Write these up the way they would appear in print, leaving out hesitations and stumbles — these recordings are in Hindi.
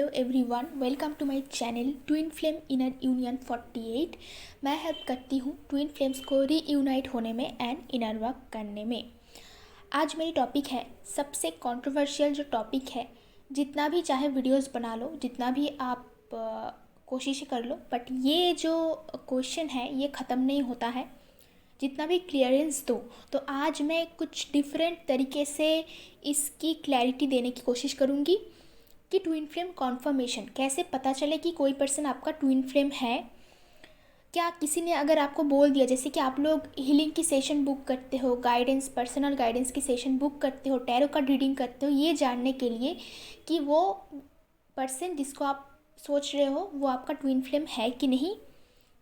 Hello everyone, welcome to my channel twin flame inner union 48। मैं हेल्प करती हूँ ट्विन फ्लेम्स को रीयूनाइट होने में एंड इनर वर्क करने में। आज मेरी टॉपिक है सबसे कंट्रोवर्शियल जो टॉपिक है। जितना भी चाहे वीडियोस बना लो, जितना भी आप कोशिश कर लो, बट ये जो क्वेश्चन है ये ख़त्म नहीं होता है जितना भी क्लियरेंस दो। तो आज मैं कुछ डिफरेंट तरीके से इसकी क्लैरिटी देने की कोशिश करूँगी कि ट्विन फ्लेम कॉन्फर्मेशन कैसे पता चले कि कोई पर्सन आपका ट्विन फ्लेम है। क्या किसी ने अगर आपको बोल दिया, जैसे कि आप लोग हीलिंग की सेशन बुक करते हो, गाइडेंस, पर्सनल गाइडेंस की सेशन बुक करते हो, टैरो कार्ड रीडिंग करते हो, ये जानने के लिए कि वो पर्सन जिसको आप सोच रहे हो वो आपका ट्विन फ्लेम है कि नहीं,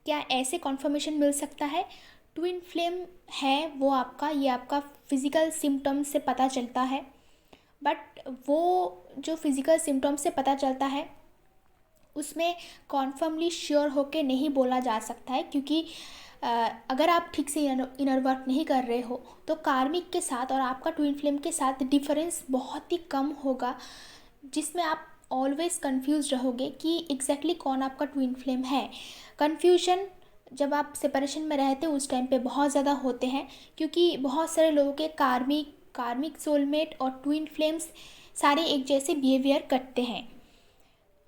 क्या ऐसे कॉन्फर्मेशन मिल सकता है? ट्विन फ्लेम है वो आपका, ये आपका फिज़िकल सिम्टम्स से पता चलता है। बट वो जो फिज़िकल सिम्टम्स से पता चलता है उसमें कॉन्फर्मली श्योर होके नहीं बोला जा सकता है, क्योंकि अगर आप ठीक से इनर वर्क नहीं कर रहे हो तो कार्मिक के साथ और आपका ट्विन फ्लेम के साथ डिफरेंस बहुत ही कम होगा, जिसमें आप ऑलवेज कंफ्यूज रहोगे कि एग्जैक्टली कौन आपका ट्विन फ्लेम है। कन्फ्यूजन जब आप सेपरेशन में रहते हो उस टाइम पे बहुत ज़्यादा होते हैं, क्योंकि बहुत सारे लोगों के कार्मिक सोलमेट और ट्विन फ्लेम्स सारे एक जैसे बिहेवियर करते हैं।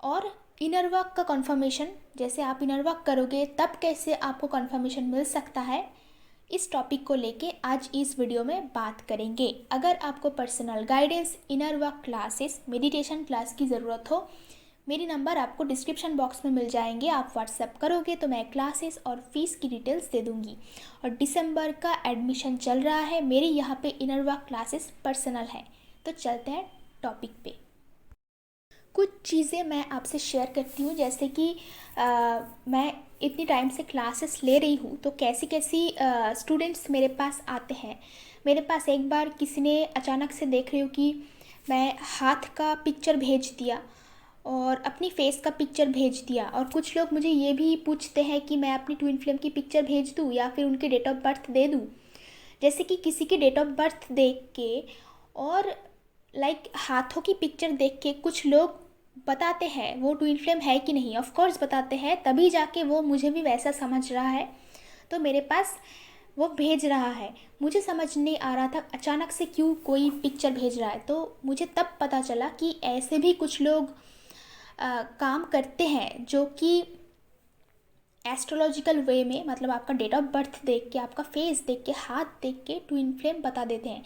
और इनर वर्क का कंफर्मेशन, जैसे आप इनर वर्क करोगे तब कैसे आपको कंफर्मेशन मिल सकता है, इस टॉपिक को लेके आज इस वीडियो में बात करेंगे। अगर आपको personal guidance, inner work classes, meditation class की ज़रूरत हो, मेरी नंबर आपको डिस्क्रिप्शन बॉक्स में मिल जाएंगे। आप व्हाट्सएप करोगे तो मैं क्लासेस और फीस की डिटेल्स दे दूँगी। और दिसंबर का एडमिशन चल रहा है, मेरी यहाँ पे इनर वर्क क्लासेस पर्सनल है। तो चलते हैं टॉपिक पे। कुछ चीज़ें मैं आपसे शेयर करती हूँ, जैसे कि मैं इतनी टाइम से क्लासेस ले रही हूँ तो कैसी कैसी स्टूडेंट्स मेरे पास आते हैं। मेरे पास एक बार किसी ने अचानक से, देख रही हूँ कि मैं हाथ का पिक्चर भेज दिया और अपनी फेस का पिक्चर भेज दिया, और कुछ लोग मुझे ये भी पूछते हैं कि मैं अपनी ट्विन फ्लेम की पिक्चर भेज दूँ या फिर उनकी डेट ऑफ बर्थ दे दूँ। जैसे कि किसी की डेट ऑफ बर्थ देख के और हाथों की पिक्चर देख के कुछ लोग बताते हैं वो ट्विन फ्लेम है कि नहीं। ऑफ कोर्स बताते हैं, तभी जाके वो मुझे भी वैसा समझ रहा है तो मेरे पास वो भेज रहा है। मुझे समझ नहीं आ रहा था अचानक से क्यों कोई पिक्चर भेज रहा है, तो मुझे तब पता चला कि ऐसे भी कुछ लोग काम करते हैं जो कि एस्ट्रोलॉजिकल वे में, मतलब आपका डेट ऑफ बर्थ देख के, आपका फेस देख के, हाथ देख के ट्विन फ्लेम बता देते हैं।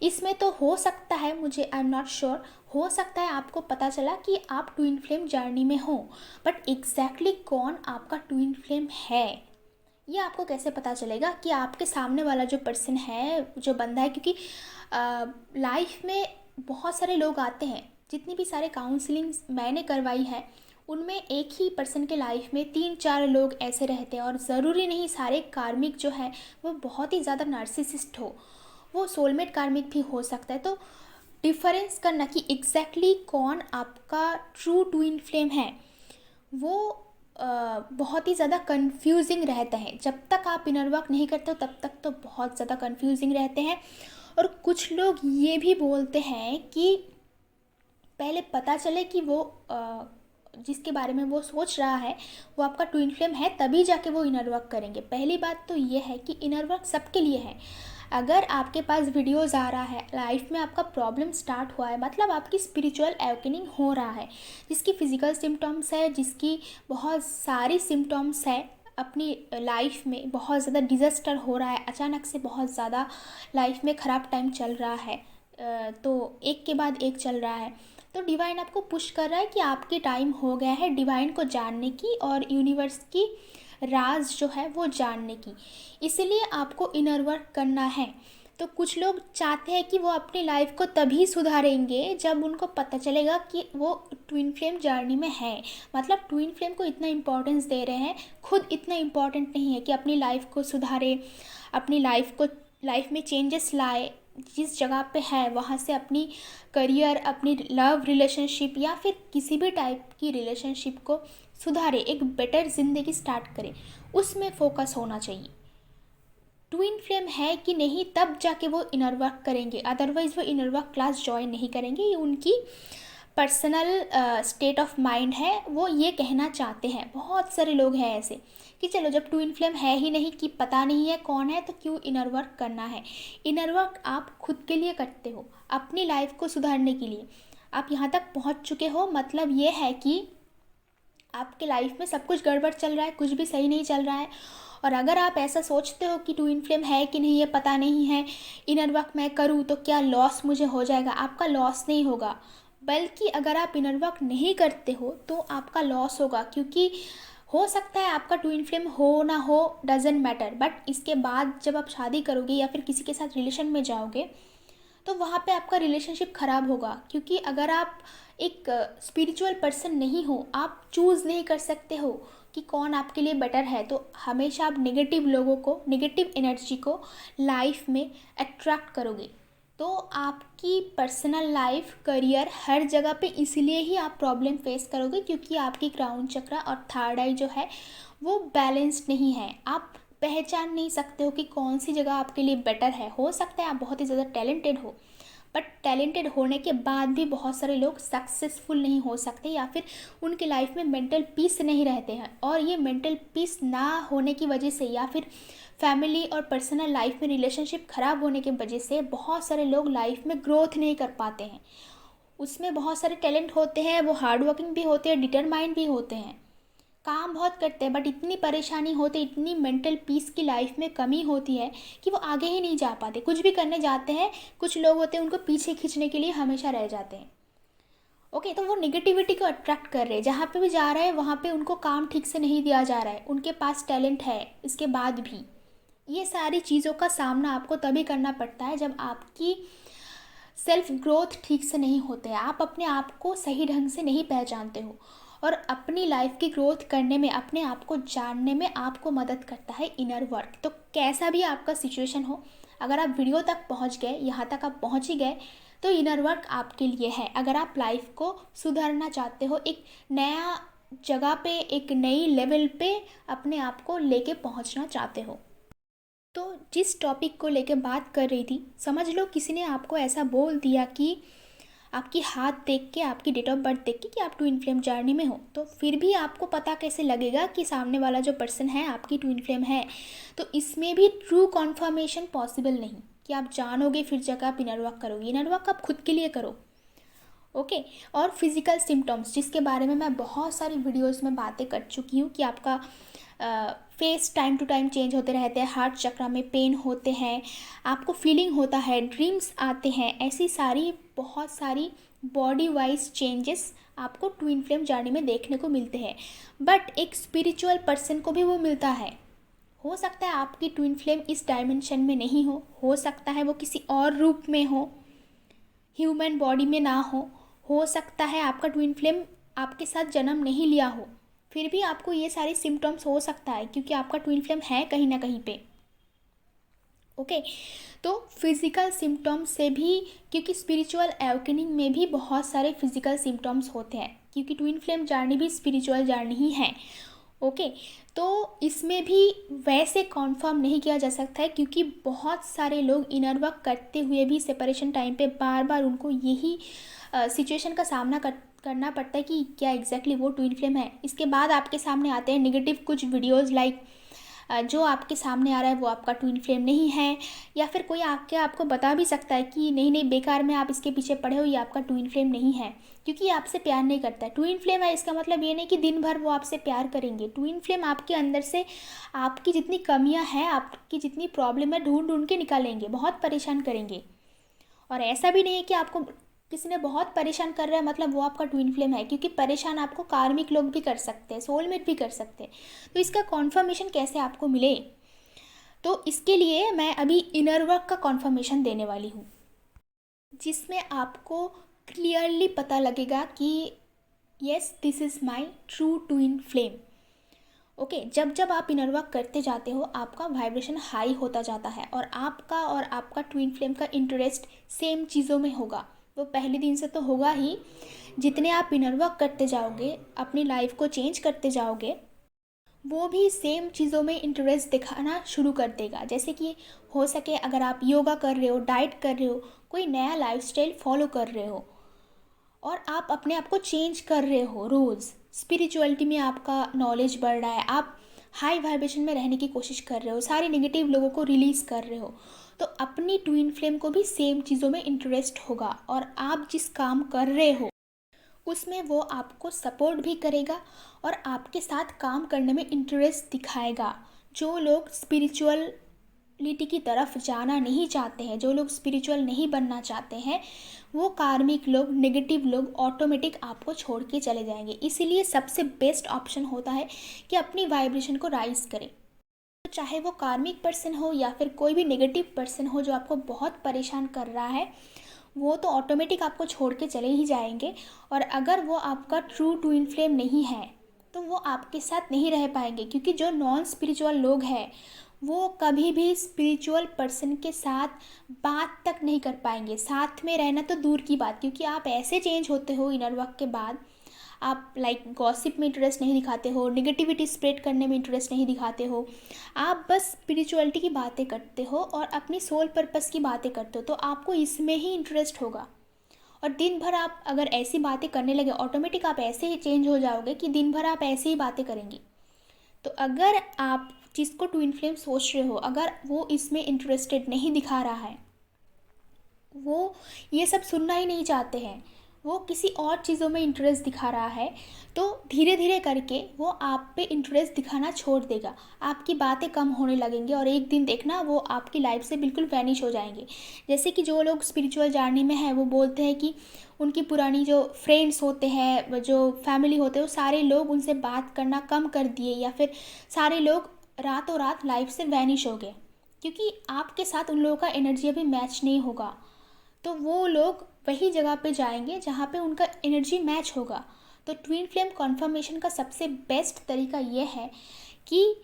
इसमें तो हो सकता है, मुझे आई एम नॉट श्योर, हो सकता है आपको पता चला कि आप ट्विन फ्लेम जर्नी में हो, बट एग्जैक्टली कौन आपका ट्विन फ्लेम है ये आपको कैसे पता चलेगा कि आपके सामने वाला जो पर्सन है, जो बंदा है। क्योंकि लाइफ में बहुत सारे लोग आते हैं, जितनी भी सारे काउंसलिंग मैंने करवाई है उनमें एक ही पर्सन के लाइफ में 3-4 लोग ऐसे रहते हैं, और ज़रूरी नहीं सारे कार्मिक जो है वो बहुत ही ज़्यादा नार्सिसिस्ट हो, वो सोलमेट कार्मिक भी हो सकता है। तो डिफरेंस करना कि एग्जैक्टली कौन आपका ट्रू ट्विन फ्लेम है वो बहुत ही ज़्यादा कंफ्यूजिंग रहता है। जब तक आप इनर वर्क नहीं करते हो तब तक तो बहुत ज़्यादा कंफ्यूजिंग रहते हैं। और कुछ लोग ये भी बोलते हैं कि पहले पता चले कि वो जिसके बारे में वो सोच रहा है वो आपका ट्विन फ्लेम है, तभी जाके वो इनर वर्क करेंगे। पहली बात तो ये है कि इनर वर्क सबके लिए है। अगर आपके पास वीडियोस आ रहा है, लाइफ में आपका प्रॉब्लम स्टार्ट हुआ है, मतलब आपकी स्पिरिचुअल अवेकनिंग हो रहा है, जिसकी फिजिकल सिम्टम्स है, जिसकी बहुत सारी सिम्टम्स है, अपनी लाइफ में बहुत ज़्यादा डिज़ास्टर हो रहा है, अचानक से बहुत ज़्यादा लाइफ में ख़राब टाइम चल रहा है, तो एक के बाद एक चल रहा है, तो डिवाइन आपको पुश कर रहा है कि आपकी टाइम हो गया है डिवाइन को जानने की और यूनिवर्स की राज जो है वो जानने की। इसलिए आपको इनर वर्क करना है। तो कुछ लोग चाहते हैं कि वो अपनी लाइफ को तभी सुधारेंगे जब उनको पता चलेगा कि वो ट्विन फ्लेम जर्नी में है, मतलब ट्विन फ्लेम को इतना इम्पोर्टेंस दे रहे हैं, खुद इतना इम्पोर्टेंट नहीं है कि अपनी लाइफ को सुधारे, अपनी लाइफ में चेंजेस लाए, जिस जगह पे है वहाँ से अपनी करियर, अपनी लव रिलेशनशिप या फिर किसी भी टाइप की रिलेशनशिप को सुधारे, एक बेटर ज़िंदगी स्टार्ट करे, उसमें फोकस होना चाहिए। ट्विन फ्लेम है कि नहीं तब जाके वो इनर वर्क करेंगे, अदरवाइज़ वो इनर वर्क क्लास ज्वाइन नहीं करेंगे। ये उनकी पर्सनल स्टेट ऑफ माइंड है, वो ये कहना चाहते हैं। बहुत सारे लोग हैं ऐसे कि चलो जब ट्विन फ्लेम है ही नहीं, कि पता नहीं है कौन है, तो क्यों इनर वर्क करना है। इनर वर्क आप खुद के लिए करते हो, अपनी लाइफ को सुधारने के लिए। आप यहाँ तक पहुँच चुके हो, मतलब ये है कि आपके लाइफ में सब कुछ गड़बड़ चल रहा है, कुछ भी सही नहीं चल रहा है। और अगर आप ऐसा सोचते हो कि ट्विन फ्लेम है कि नहीं ये पता नहीं है, इनर वर्क मैं करूँ तो क्या लॉस मुझे हो जाएगा, आपका लॉस नहीं होगा। बल्कि अगर आप इनर वर्क नहीं करते हो तो आपका लॉस होगा, क्योंकि हो सकता है आपका ट्विन फ्लेम हो ना हो, डजेंट मैटर, बट इसके बाद जब आप शादी करोगे या फिर किसी के साथ रिलेशन में जाओगे तो वहाँ पे आपका रिलेशनशिप ख़राब होगा। क्योंकि अगर आप एक स्पिरिचुअल पर्सन नहीं हो, आप चूज़ नहीं कर सकते हो कि कौन आपके लिए बेटर है, तो हमेशा आप नेगेटिव लोगों को, नेगेटिव एनर्जी को लाइफ में अट्रैक्ट करोगे। तो आपकी पर्सनल लाइफ, करियर, हर जगह पे इसलिए ही आप प्रॉब्लम फेस करोगे, क्योंकि आपकी क्राउन चक्रा और थर्ड आई जो है वो बैलेंस्ड नहीं है। आप पहचान नहीं सकते हो कि कौन सी जगह आपके लिए बेटर है। हो सकता है आप बहुत ही ज़्यादा टैलेंटेड हो, बट टैलेंटेड होने के बाद भी बहुत सारे लोग सक्सेसफुल नहीं हो सकते, या फिर उनके लाइफ में मेंटल पीस नहीं रहते हैं। और ये मेंटल पीस ना होने की वजह से, या फिर फैमिली और पर्सनल लाइफ में रिलेशनशिप ख़राब होने की वजह से बहुत सारे लोग लाइफ में ग्रोथ नहीं कर पाते हैं। उसमें बहुत सारे टैलेंट होते हैं, वो हार्ड वर्किंग भी होते हैं, डिटरमाइंड भी होते हैं, काम बहुत करते हैं, बट इतनी परेशानी होती, इतनी मेंटल पीस की लाइफ में कमी होती है कि वो आगे ही नहीं जा पाते। कुछ भी करने जाते हैं, कुछ लोग होते हैं उनको पीछे खींचने के लिए हमेशा रह जाते हैं। ओके, तो वो नेगेटिविटी को अट्रैक्ट कर रहे हैं, जहाँ पे भी जा रहे हैं वहाँ पे उनको काम ठीक से नहीं दिया जा रहा है। उनके पास टैलेंट है इसके बाद भी। ये सारी चीज़ों का सामना आपको तभी करना पड़ता है जब आपकी सेल्फ ग्रोथ ठीक से नहीं होते हैं, आप अपने आप को सही ढंग से नहीं पहचानते हो। और अपनी लाइफ की ग्रोथ करने में, अपने आप को जानने में आपको मदद करता है इनर वर्क। तो कैसा भी आपका सिचुएशन हो, अगर आप वीडियो तक पहुंच गए, यहाँ तक आप पहुंच ही गए, तो इनर वर्क आपके लिए है। अगर आप लाइफ को सुधारना चाहते हो, एक नया जगह पे, एक नई लेवल पे अपने आप को लेके पहुंचना चाहते हो। तो जिस टॉपिक को लेके बात कर रही थी, समझ लो किसी ने आपको ऐसा बोल दिया कि आपकी हाथ देख के, आपकी डेट ऑफ बर्थ देख के कि आप ट्विन फ्लेम जर्नी में हो, तो फिर भी आपको पता कैसे लगेगा कि सामने वाला जो पर्सन है आपकी ट्विन फ्लेम है। तो इसमें भी ट्रू कॉन्फर्मेशन पॉसिबल नहीं कि आप जानोगे फिर जाकर आप इनर वर्क करोगे। इनर वर्क आप खुद के लिए करो। ओके, और फिज़िकल सिम्टम्स जिसके बारे में मैं बहुत सारी वीडियोस में बातें कर चुकी हूँ कि आपका face time to time change होते रहते हैं, हार्ट चक्रा में पेन होते हैं, आपको फीलिंग होता है, ड्रीम्स आते हैं, ऐसी सारी बहुत सारी बॉडी वाइज चेंजेस आपको ट्विन फ्लेम जर्नी में देखने को मिलते हैं। बट एक स्पिरिचुअल पर्सन को भी वो मिलता है। हो सकता है आपकी ट्विन फ्लेम इस डायमेंशन में नहीं हो सकता है वो किसी और रूप में हो, ह्यूमन बॉडी में ना हो सकता है आपका ट्विन फ्लेम आपके साथ जन्म नहीं लिया हो, फिर भी आपको ये सारे सिम्टम्स हो सकता है क्योंकि आपका ट्विन फ्लेम है कहीं ना कहीं पे। ओके, तो फिज़िकल सिम्टम्स से भी, क्योंकि स्पिरिचुअल अवेकनिंग में भी बहुत सारे फिज़िकल सिम्टम्स होते हैं, क्योंकि ट्विन फ्लेम जर्नी भी स्पिरिचुअल जर्नी ही है। ओके, तो इसमें भी वैसे कॉन्फर्म नहीं किया जा सकता है, क्योंकि बहुत सारे लोग इनर वर्क करते हुए भी सेपरेशन टाइम पे बार बार उनको यही सिचुएशन का सामना करना पड़ता है कि क्या एग्जैक्टली वो ट्विन फ्लेम है। इसके बाद आपके सामने आते हैं नेगेटिव कुछ वीडियोस, लाइक जो आपके सामने आ रहा है वो आपका ट्विन फ्लेम नहीं है, या फिर कोई आपको बता भी सकता है कि नहीं नहीं बेकार में आप इसके पीछे पड़े हो, ये आपका ट्विन फ्लेम नहीं है, क्योंकि आपसे प्यार नहीं करता है। ट्विन फ्लेम है इसका मतलब ये नहीं कि दिन भर वो आपसे प्यार करेंगे। ट्विन फ्लेम आपके अंदर से आपकी जितनी कमियां हैं, आपकी जितनी प्रॉब्लम है, ढूंढ ढूंढ के निकालेंगे, बहुत परेशान करेंगे। और ऐसा भी नहीं है कि आपको किसी ने बहुत परेशान कर रहा है मतलब वो आपका ट्विन फ्लेम है, क्योंकि परेशान आपको कार्मिक लोग भी कर सकते हैं, सोलमेट भी कर सकते हैं। तो इसका कॉन्फर्मेशन कैसे आपको मिले, तो इसके लिए मैं अभी इनर वर्क का कॉन्फर्मेशन देने वाली हूँ, जिसमें आपको क्लियरली पता लगेगा कि yes this is my true twin flame. Okay, जब जब आप इनर वर्क करते जाते हो आपका वाइब्रेशन हाई होता जाता है, और आपका ट्विन फ्लेम का इंटरेस्ट सेम चीज़ों में होगा। वो पहले दिन से तो होगा ही, जितने आप इनर वर्क करते जाओगे, अपनी लाइफ को चेंज करते जाओगे, वो भी सेम चीज़ों में इंटरेस्ट दिखाना शुरू कर देगा। जैसे कि हो सके अगर आप योगा कर रहे हो, डाइट कर रहे हो, कोई नया लाइफस्टाइल फॉलो कर रहे हो, और आप अपने आप को चेंज कर रहे हो रोज़, स्पिरिचुअलिटी में आपका नॉलेज बढ़ रहा है, आप हाई वाइब्रेशन में रहने की कोशिश कर रहे हो, सारे नेगेटिव लोगों को रिलीज़ कर रहे हो, तो अपनी ट्विन फ्लेम को भी सेम चीज़ों में इंटरेस्ट होगा और आप जिस काम कर रहे हो उसमें वो आपको सपोर्ट भी करेगा और आपके साथ काम करने में इंटरेस्ट दिखाएगा। जो लोग स्पिरिचुअलिटी की तरफ जाना नहीं चाहते हैं, जो लोग स्पिरिचुअल नहीं बनना चाहते हैं, वो कार्मिक लोग, नेगेटिव लोग ऑटोमेटिक आपको छोड़ के चले जाएंगे। इसीलिए सबसे बेस्ट ऑप्शन होता है कि अपनी वाइब्रेशन को राइज करें। तो चाहे वो कार्मिक पर्सन हो या फिर कोई भी नेगेटिव पर्सन हो जो आपको बहुत परेशान कर रहा है, वो तो ऑटोमेटिक आपको छोड़ के चले ही जाएंगे। और अगर वो आपका ट्रू ट्विन फ्लेम नहीं है तो वो आपके साथ नहीं रह पाएंगे, क्योंकि जो नॉन स्पिरिचुअल लोग हैं वो कभी भी स्पिरिचुअल पर्सन के साथ बात तक नहीं कर पाएंगे। साथ में रहना तो दूर की बात, क्योंकि आप ऐसे चेंज होते हो इनर वर्क के बाद, आप गॉसिप में इंटरेस्ट नहीं दिखाते हो, नेगेटिविटी स्प्रेड करने में इंटरेस्ट नहीं दिखाते हो, आप बस स्पिरिचुअलिटी की बातें करते हो और अपनी सोल पर्पस की बातें करते हो, तो आपको इसमें ही इंटरेस्ट होगा। और दिन भर आप अगर ऐसी बातें करने लगे, ऑटोमेटिक आप ऐसे ही चेंज हो जाओगे कि दिन भर आप ऐसे ही बातें करेंगे। तो अगर आप जिसको ट्विन फ्लेम सोच रहे हो, अगर वो इसमें इंटरेस्टेड नहीं दिखा रहा है, वो ये सब सुनना ही नहीं चाहते हैं, वो किसी और चीज़ों में इंटरेस्ट दिखा रहा है, तो धीरे धीरे करके वो आप पे इंटरेस्ट दिखाना छोड़ देगा, आपकी बातें कम होने लगेंगे और एक दिन देखना वो आपकी लाइफ से बिल्कुल वैनिश हो जाएंगे। जैसे कि जो लोग स्पिरिचुअल जर्नी में हैं वो बोलते हैं कि उनकी पुरानी जो फ्रेंड्स होते हैं, जो फैमिली होते हैं, वो सारे लोग उनसे बात करना कम कर दिए या फिर सारे लोग रातों रात लाइफ से वैनिश हो गए, क्योंकि आपके साथ उन लोगों का एनर्जी अभी मैच नहीं होगा। तो वो लोग वही जगह पे जाएंगे जहाँ पे उनका एनर्जी मैच होगा। तो ट्विन फ्लेम कन्फर्मेशन का सबसे बेस्ट तरीका ये है कि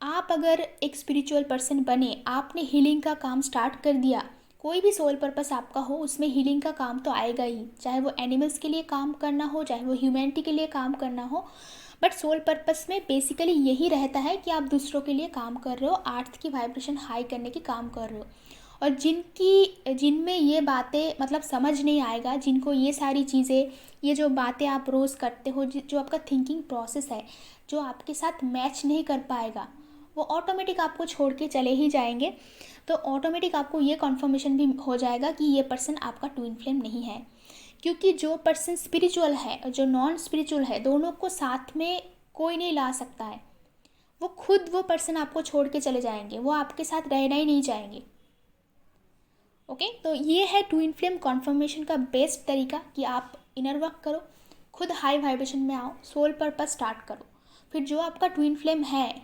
आप अगर एक स्पिरिचुअल पर्सन बने, आपने हीलिंग का काम स्टार्ट कर दिया, कोई भी सोल पर्पस आपका हो उसमें हीलिंग का काम तो आएगा ही, चाहे वो एनिमल्स के लिए काम करना हो, चाहे वो ह्यूमैनिटी के लिए काम करना हो। बट सोल पर्पस में बेसिकली यही रहता है कि आप दूसरों के लिए काम कर रहे हो, अर्थ की वाइब्रेशन हाई करने की काम कर रहे हो। और जिनमें ये बातें समझ नहीं आएगा, जिनको ये सारी चीज़ें, ये जो बातें आप रोज़ करते हो, जो आपका थिंकिंग प्रोसेस है, जो आपके साथ मैच नहीं कर पाएगा, वो ऑटोमेटिक आपको छोड़ के चले ही जाएंगे। तो ऑटोमेटिक आपको ये कन्फर्मेशन भी हो जाएगा कि ये पर्सन आपका ट्विन फ्लेम नहीं है। क्योंकि जो पर्सन स्पिरिचुअल है और जो नॉन स्पिरिचुअल है, दोनों को साथ में कोई नहीं ला सकता है। वो पर्सन आपको छोड़ के चले जाएंगे, वो आपके साथ रहना ही नहीं चाहेंगे। ओके, तो ये है ट्विन फ्लेम कॉन्फर्मेशन का बेस्ट तरीका कि आप इनर वर्क करो, खुद हाई वाइब्रेशन में आओ, सोल पर्पस स्टार्ट करो। फिर जो आपका ट्विन फ्लेम है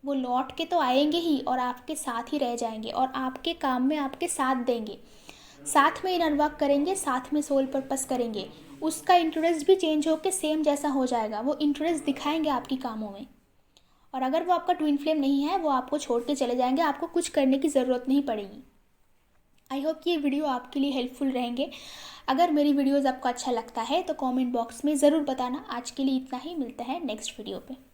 वो लौट के तो आएंगे ही और आपके साथ ही रह जाएंगे और आपके काम में आपके साथ देंगे, साथ में इनर वर्क करेंगे, साथ में सोल पर्पस करेंगे। उसका इंटरेस्ट भी चेंज होकर सेम जैसा हो जाएगा, वो इंटरेस्ट दिखाएंगे आपकी कामों में। और अगर वो आपका ट्विन फ्लेम नहीं है, वो आपको छोड़ के चले जाएंगे, आपको कुछ करने की ज़रूरत नहीं पड़ेगी। आई होप कि ये वीडियो आपके लिए हेल्पफुल रहेंगे। अगर मेरी वीडियोज़ आपको अच्छा लगता है तो कमेंट बॉक्स में ज़रूर बताना। आज के लिए इतना ही, मिलता है नेक्स्ट वीडियो पे।